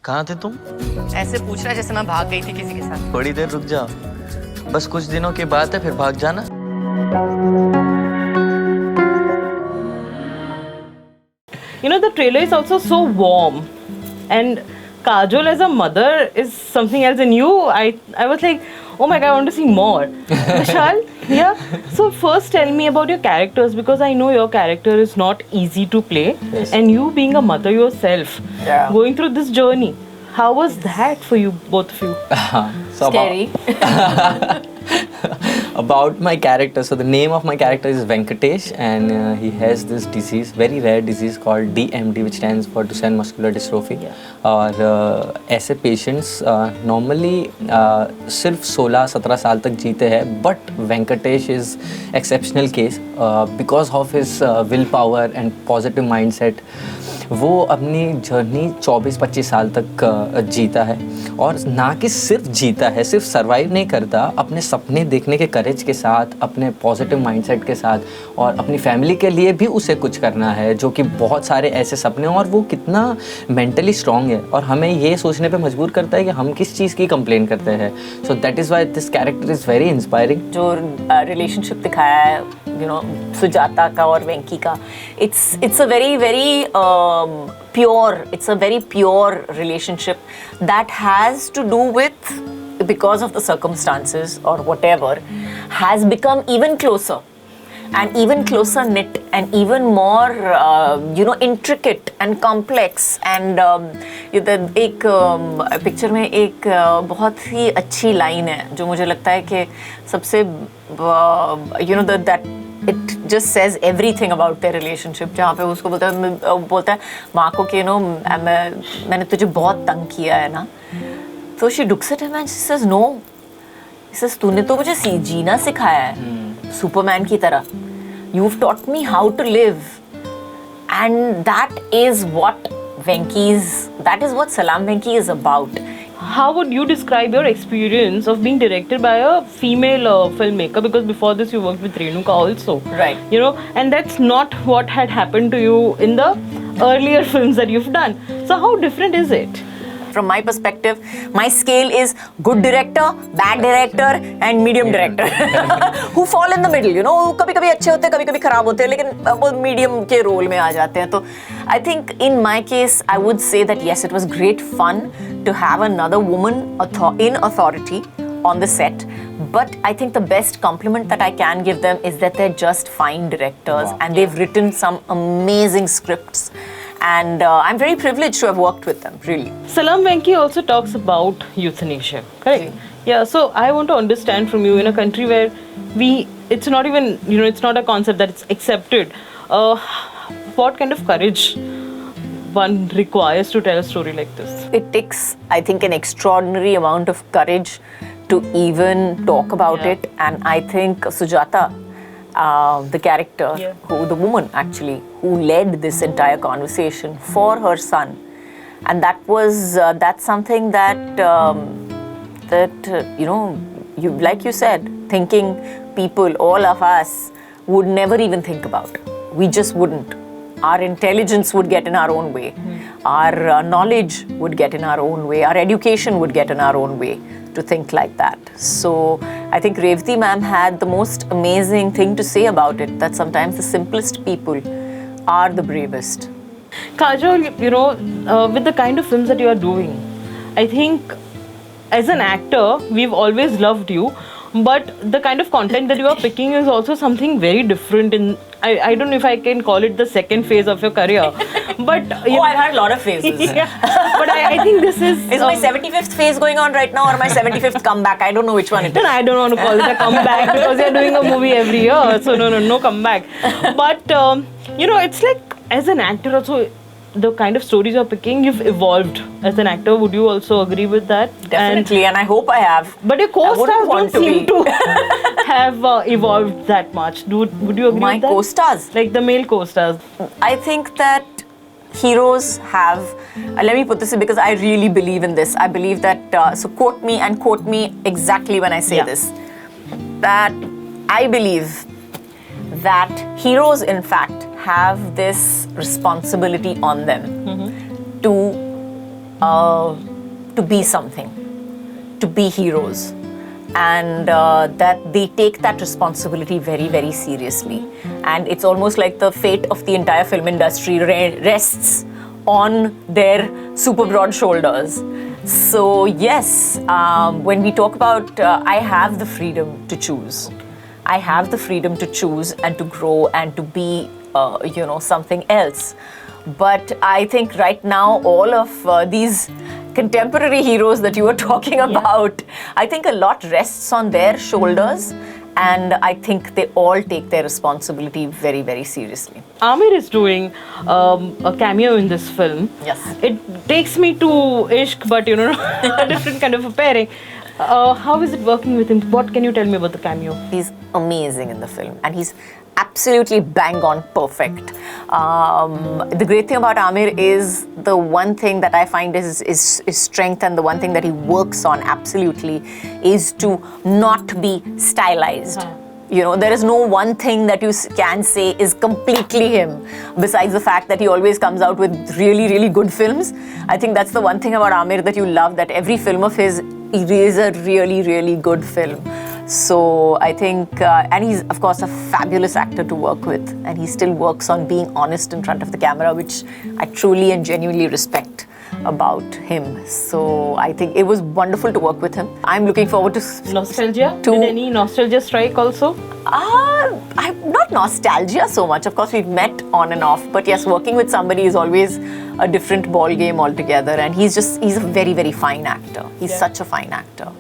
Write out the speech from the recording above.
कहाँ थे तुम? ऐसे पूछ रहा है जैसे मैं भाग गई थी किसी के साथ। थोड़ी देर रुक जाओ, बस कुछ दिनों की बात है, फिर भाग जाना। You know, the trailer is also so warm, and Kajol as a mother is something else. And you, I was like, oh my god, I want to see more. Vishal, yeah. So first, tell me about your characters, because I know your character is not easy to play, Yes. and you being a mother yourself, Yeah. going through this journey. How was that for you, both of you? So Scary. about my character, so the name of my character is Venkatesh, and he has this disease, very rare disease called DMD, which stands for Duchenne muscular dystrophy. और ऐसे patients normally सिर्फ 16-17 साल तक जीते हैं, but Venkatesh is exceptional case because of his will power and positive mindset. वो अपनी journey 24-25 साल तक जीता है, और ना कि सिर्फ जीता है, सिर्फ सर्वाइव नहीं करता, अपने सपने देखने के करेज के साथ, अपने पॉजिटिव माइंडसेट के साथ, और अपनी फैमिली के लिए भी उसे कुछ करना है, जो कि बहुत सारे ऐसे सपने, और वो कितना मेंटली स्ट्रांग है, और हमें ये सोचने पे मजबूर करता है कि हम किस चीज़ की कंप्लेन करते हैं. So that is why this character is very inspiring. जो रिलेशनशिप दिखाया है, यू नो, सुजाता का और वेंकी का, it's a very very pure, it's a very pure relationship that has to do with, because of the circumstances or whatever, has become even closer and even closer knit and even more intricate and complex. And एक picture में एक बहुत ही अच्छी line है जो मुझे लगता है कि सबसे that it just says everything about their relationship, जहाँ पे उसको बोलता है माँ को कि मैंने तुझे बहुत तंग किया है ना. तो she looks at him and she says no. She says तूने तो मुझे जीना सिखाया है सुपरमैन की तरह. You've taught me how to live, and that is what Salaam Venky is about. How would you describe your experience of being directed by a female filmmaker? Because before this you worked with Renuka also. Right. You know, and that's not what had happened to you in the earlier films that you've done. So how different is it? From my perspective, my scale is good director, bad director and medium director who fall in the middle, you know. कभी-कभी अच्छे होते हैं, कभी-कभी खराब होते हैं, लेकिन वो medium के role में आ जाते हैं. तो I think in my case, I would say that yes, it was great fun to have another woman in authority on the set. But I think the best compliment that I can give them is that they're just fine directors. Wow. And they've written some amazing scripts. And I'm very privileged to have worked with them, really. Salaam Venky also talks about euthanasia, correct? Yeah, so I want to understand from you, in a country where it's not even, it's not a concept that it's accepted. What kind of courage one requires to tell a story like this? It takes, I think, an extraordinary amount of courage to even talk about it. And I think Sujata, the character, the woman actually, who led this entire conversation for her son, and that's something that like you said, thinking people, all of us, would never even think about. We just wouldn't. Our intelligence would get in our own way. Our knowledge would get in our own way. Our education would get in our own way to think like that. So I think Revati ma'am had the most amazing thing to say about it, that sometimes the simplest people are the bravest. Kajol, with the kind of films that you are doing, I think as an actor, we've always loved you, but the kind of content that you are picking is also something very different. I don't know if I can call it the second phase of your career, but I've had a lot of phases. But I think this is my 75th phase going on right now, or my 75th comeback? I don't know which one it is. I don't want to call it a comeback because you're doing a movie every year, so no comeback. But it's like, as an actor also, the kind of stories you're picking, you've evolved as an actor. Would you also agree with that? Definitely, and I hope I have. But your co-stars don't seem to have evolved that much. Would you agree My with that? co-stars? Like the male co-stars. I think that heroes have, let me put this in, because I really believe in this. I believe that, so quote me exactly when I say this, that I believe that heroes, in fact, have this responsibility on them to to be something, to be heroes, and that they take that responsibility very, very seriously. And it's almost like the fate of the entire film industry rests on their super broad shoulders. So yes, when we talk about, I have the freedom to choose. I have the freedom to choose and to grow and to be, something else. But I think right now, all of these contemporary heroes that you were talking about, I think a lot rests on their shoulders. And I think they all take their responsibility very, very seriously. Aamir is doing a cameo in this film. Yes. It takes me to Ishq, but a different kind of a pairing. How is it working with him? What can you tell me about the cameo? He's amazing in the film, and he's absolutely bang on perfect. The great thing about Aamir is the one thing that I find is strength, and the one thing that he works on absolutely is to not be stylized. There is no one thing that you can say is completely him, besides the fact that he always comes out with really, really good films. I think that's the one thing about Aamir that you love, that every film of his is a really, really good film. So I think, and he's of course a fabulous actor to work with, and he still works on being honest in front of the camera, which I truly and genuinely respect about him. So I think it was wonderful to work with him. I'm looking forward to Nostalgia? Did any nostalgia strike also? I'm not nostalgia so much. Of course, we've met on and off, but yes, working with somebody is always a different ball game altogether. And he's a very, very fine actor. He's such a fine actor.